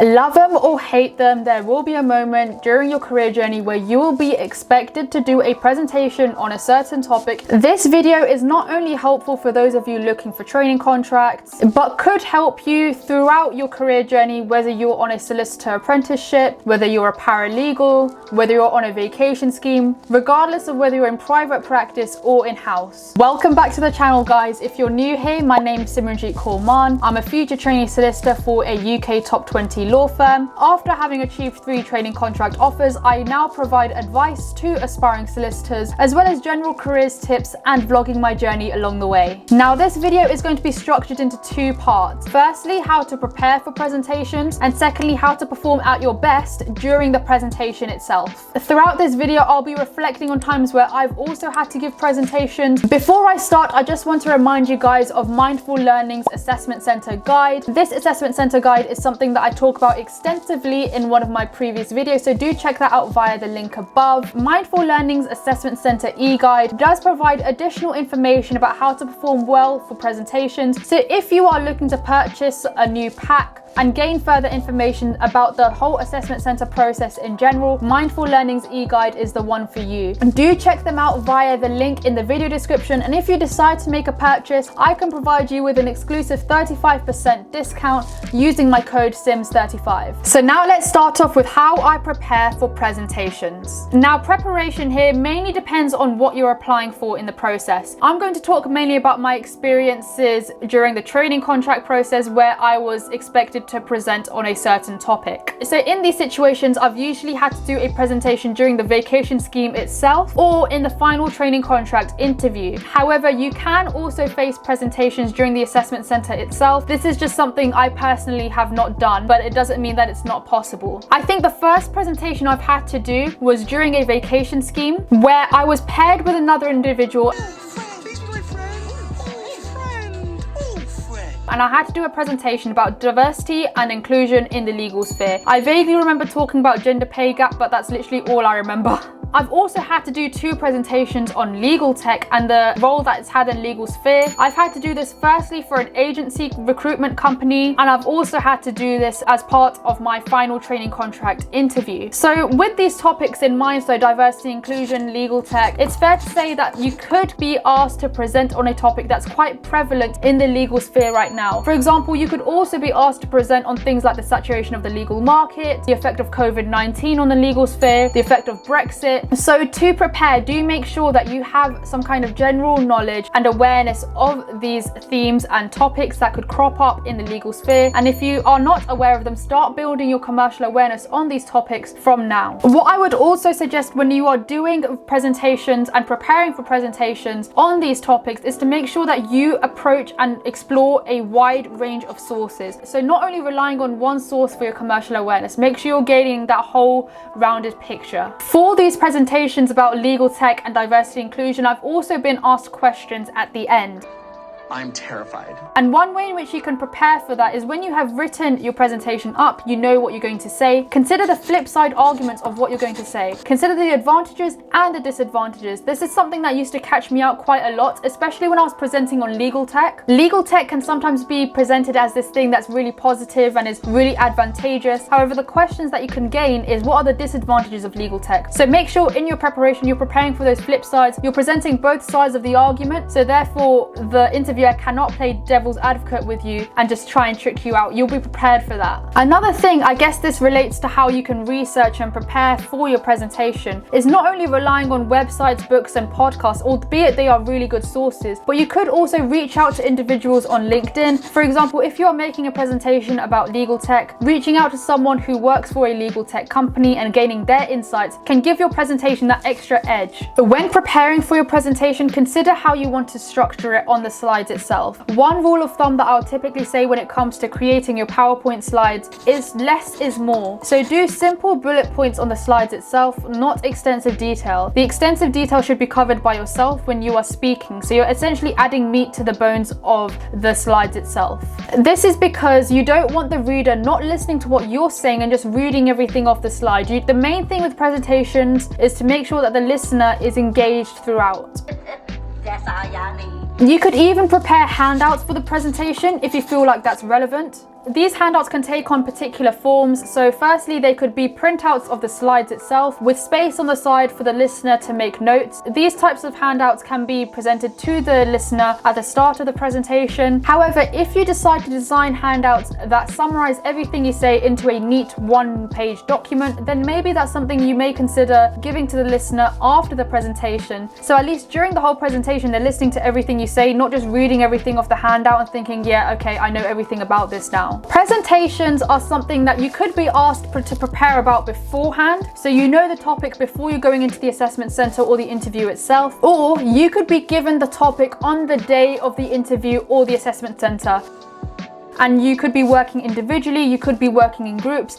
Love them or hate them, there will be a moment during your career journey where you will be expected to do a presentation on a certain topic. This video is not only helpful for those of you looking for training contracts, but could help you throughout your career journey, whether you're on a solicitor apprenticeship, whether you're a paralegal, whether you're on a vacation scheme, regardless of whether you're in private practice or in-house. Welcome back to the channel, guys. If you're new here, my name is Simranjeet Mann. I'm a future trainee solicitor for a UK top 20 law firm. After having achieved 3 training contract offers, I now provide advice to aspiring solicitors, as well as general careers tips and vlogging my journey along the way. Now, this video is going to be structured into 2 parts. Firstly, how to prepare for presentations, and secondly, how to perform at your best during the presentation itself. Throughout this video, I'll be reflecting on times where I've also had to give presentations. Before I start, I just want to remind you guys of Mindfull Learning's Assessment Center Guide. This Assessment Center Guide is something that I talk about extensively in one of my previous videos, so do check that out via the link above. Mindfull Learning's Assessment Center e-guide does provide additional information about how to perform well for presentations. So if you are looking to purchase a new pack and gain further information about the whole assessment center process in general, Mindfull Learning's e-guide is the one for you. Do check them out via the link in the video description, and if you decide to make a purchase, I can provide you with an exclusive 35% discount using my code SIMS35. So now let's start off with how I prepare for presentations. Now, preparation here mainly depends on what you're applying for in the process. I'm going to talk mainly about my experiences during the training contract process where I was expected to present on a certain topic. So in these situations, I've usually had to do a presentation during the vacation scheme itself or in the final training contract interview. However, you can also face presentations during the assessment center itself. This is just something I personally have not done, but it doesn't mean that it's not possible. I think the first presentation I've had to do was during a vacation scheme where I was paired with another individual. And I had to do a presentation about diversity and inclusion in the legal sphere. I vaguely remember talking about gender pay gap, but that's literally all I remember. I've also had to do 2 presentations on legal tech and the role that it's had in legal sphere. I've had to do this firstly for an agency recruitment company, and I've also had to do this as part of my final training contract interview. So with these topics in mind, so diversity, inclusion, legal tech, it's fair to say that you could be asked to present on a topic that's quite prevalent in the legal sphere right now. For example, you could also be asked to present on things like the saturation of the legal market, the effect of COVID-19 on the legal sphere, the effect of Brexit. So to prepare, do make sure that you have some kind of general knowledge and awareness of these themes and topics that could crop up in the legal sphere. And if you are not aware of them, start building your commercial awareness on these topics from now. What I would also suggest when you are doing presentations and preparing for presentations on these topics is to make sure that you approach and explore a wide range of sources. So not only relying on one source for your commercial awareness, make sure you're gaining that whole rounded picture. For these presentations about legal tech and diversity inclusion, I've also been asked questions at the end. I'm terrified. And one way in which you can prepare for that is when you have written your presentation up, you know what you're going to say. Consider the flip side arguments of what you're going to say. Consider the advantages and the disadvantages. This is something that used to catch me out quite a lot, especially when I was presenting on legal tech. Legal tech can sometimes be presented as this thing that's really positive and is really advantageous. However, the questions that you can gain is what are the disadvantages of legal tech. So make sure in your preparation, you're preparing for those flip sides. You're presenting both sides of the argument. So therefore, the interviewer cannot play devil's advocate with you and just try and trick you out. You'll be prepared for that. Another thing, I guess this relates to how you can research and prepare for your presentation, is not only relying on websites, books and podcasts, albeit they are really good sources, but you could also reach out to individuals on LinkedIn. For example, if you're making a presentation about legal tech, reaching out to someone who works for a legal tech company and gaining their insights can give your presentation that extra edge. But when preparing for your presentation, consider how you want to structure it on the slides itself. One rule of thumb that I'll typically say when it comes to creating your PowerPoint slides is less is more. So do simple bullet points on the slides itself, not extensive detail. The extensive detail should be covered by yourself when you are speaking. So you're essentially adding meat to the bones of the slides itself. This is because you don't want the reader not listening to what you're saying and just reading everything off the slide. The main thing with presentations is to make sure that the listener is engaged throughout. You could even prepare handouts for the presentation if you feel like that's relevant. These handouts can take on particular forms. So firstly, they could be printouts of the slides itself with space on the side for the listener to make notes. These types of handouts can be presented to the listener at the start of the presentation. However, if you decide to design handouts that summarize everything you say into a neat one-page document, then maybe that's something you may consider giving to the listener after the presentation. So at least during the whole presentation, they're listening to everything you say, not just reading everything off the handout and thinking, yeah, okay, I know everything about this now. Presentations are something that you could be asked to prepare about beforehand. So you know the topic before you're going into the assessment center or the interview itself, or you could be given the topic on the day of the interview or the assessment center. And you could be working individually, you could be working in groups,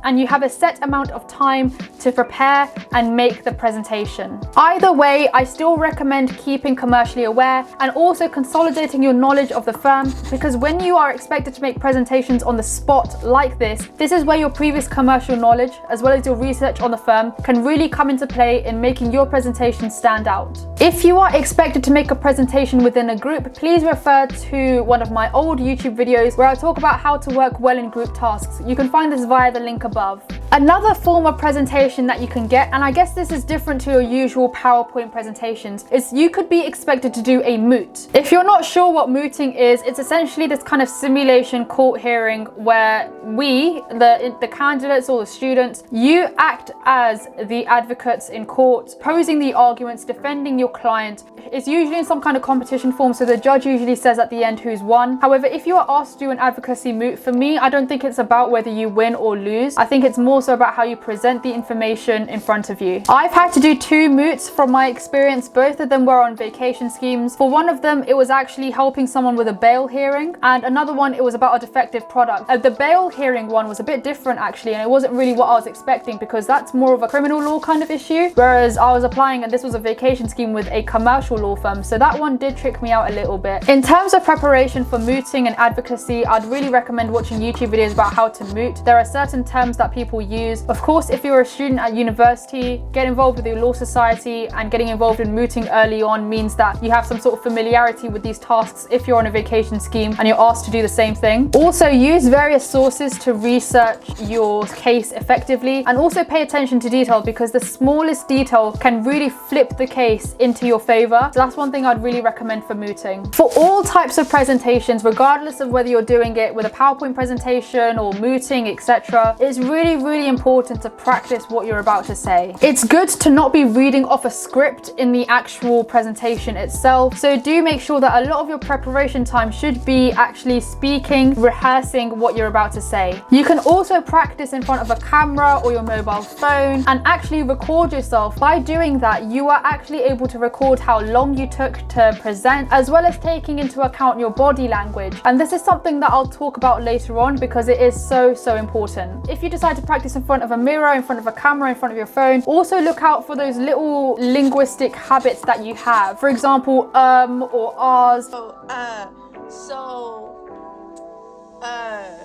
and you have a set amount of time to prepare and make the presentation. Either way, I still recommend keeping commercially aware and also consolidating your knowledge of the firm, because when you are expected to make presentations on the spot like this is where your previous commercial knowledge as well as your research on the firm can really come into play in making your presentation stand out. If you are expected to make a presentation within a group, please refer to one of my old YouTube videos where I talk about how to work well in group tasks. You can find this via the link above. Another form of presentation that you can get, and I guess this is different to your usual PowerPoint presentations, is you could be expected to do a moot. If you're not sure what mooting is, it's essentially this kind of simulation court hearing where we, the candidates or the students, you act as the advocates in court, posing the arguments, defending your client. It's usually in some kind of competition form, so the judge usually says at the end who's won. However, if you are asked to do an advocacy moot, for me, I don't think it's about whether you win or lose. I think it's more so about how you present the information in front of you. I've had to do 2 moots from my experience. Both of them were on vacation schemes. For one of them, it was actually helping someone with a bail hearing, and another one, it was about a defective product. The bail hearing one was a bit different actually, and it wasn't really what I was expecting, because that's more of a criminal law kind of issue, whereas I was applying and this was a vacation scheme with a commercial law firm, so that one did trick me out a little bit. In terms of preparation for mooting and advocacy, I'd really recommend watching YouTube videos about how to moot. There are certain terms that people use. Of course, if you're a student at university, get involved with your law society, and getting involved in mooting early on means that you have some sort of familiarity with these tasks if you're on a vacation scheme and you're asked to do the same thing. Also, use various sources to research your case effectively, and also pay attention to detail, because the smallest detail can really flip the case into your favor. So that's one thing I'd really recommend for mooting. For all types of presentations, regardless of whether you're doing it with a PowerPoint presentation or mooting, etc., it's really important to practice what you're about to say. It's good to not be reading off a script in the actual presentation itself, so do make sure that a lot of your preparation time should be actually speaking, rehearsing what you're about to say. You can also practice in front of a camera or your mobile phone and actually record yourself. By doing that, you are actually able to record how long you took to present, as well as taking into account your body language. And this is something that I'll talk about later on, because it is so important. If you decide to practice in front of a mirror, in front of a camera, in front of your phone, also look out for those little linguistic habits that you have. For example, or ahs.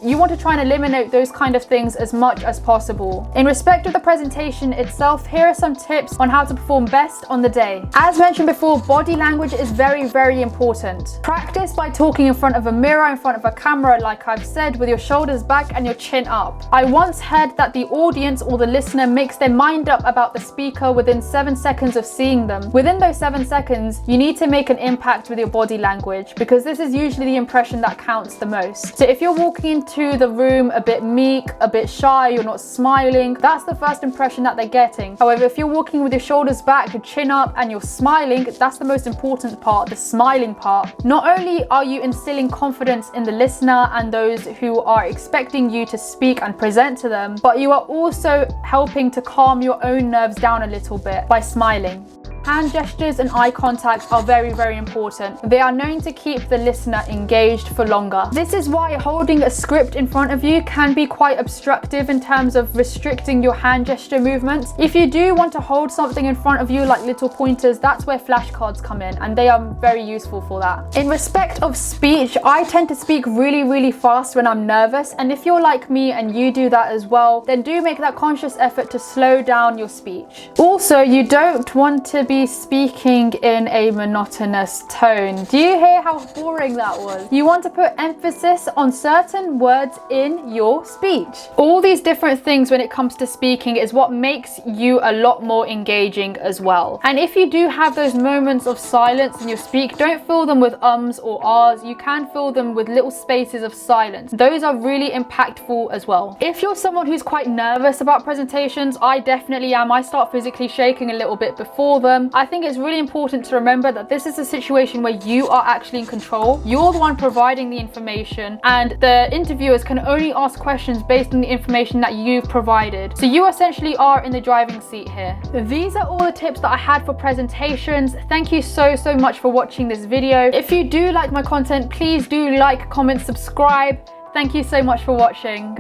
You want to try and eliminate those kind of things as much as possible. In respect of the presentation itself, here are some tips on how to perform best on the day. As mentioned before, body language is very important. Practice by talking in front of a mirror, in front of a camera, like I've said, with your shoulders back and your chin up. I once heard that the audience or the listener makes their mind up about the speaker within 7 seconds of seeing them. Within those 7 seconds, you need to make an impact with your body language, because this is usually the impression that counts the most. So if you're walking into the room a bit meek, a bit shy, you're not smiling, that's the first impression that they're getting. However, if you're walking with your shoulders back, your chin up, and you're smiling, that's the most important part, the smiling part. Not only are you instilling confidence in the listener and those who are expecting you to speak and present to them, but you are also helping to calm your own nerves down a little bit by smiling. Hand gestures and eye contact are very important. They are known to keep the listener engaged for longer. This is why holding a script in front of you can be quite obstructive in terms of restricting your hand gesture movements. If you do want to hold something in front of you like little pointers, that's where flashcards come in, and they are very useful for that. In respect of speech, I tend to speak really fast when I'm nervous, and if you're like me and you do that as well, then do make that conscious effort to slow down your speech. Also, you don't want to be speaking in a monotonous tone. Do you hear how boring that was? You want to put emphasis on certain words in your speech. All these different things when it comes to speaking is what makes you a lot more engaging as well. And if you do have those moments of silence in your speak, don't fill them with ums or ahs. You can fill them with little spaces of silence. Those are really impactful as well. If you're someone who's quite nervous about presentations, I definitely am. I start physically shaking a little bit before them. I think it's really important to remember that this is a situation where you are actually in control. You're the one providing the information, and the interviewers can only ask questions based on the information that you've provided. So you essentially are in the driving seat here. These are all the tips that I had for presentations. Thank you so much for watching this video. If you do like my content, please do like, comment, subscribe. Thank you so much for watching.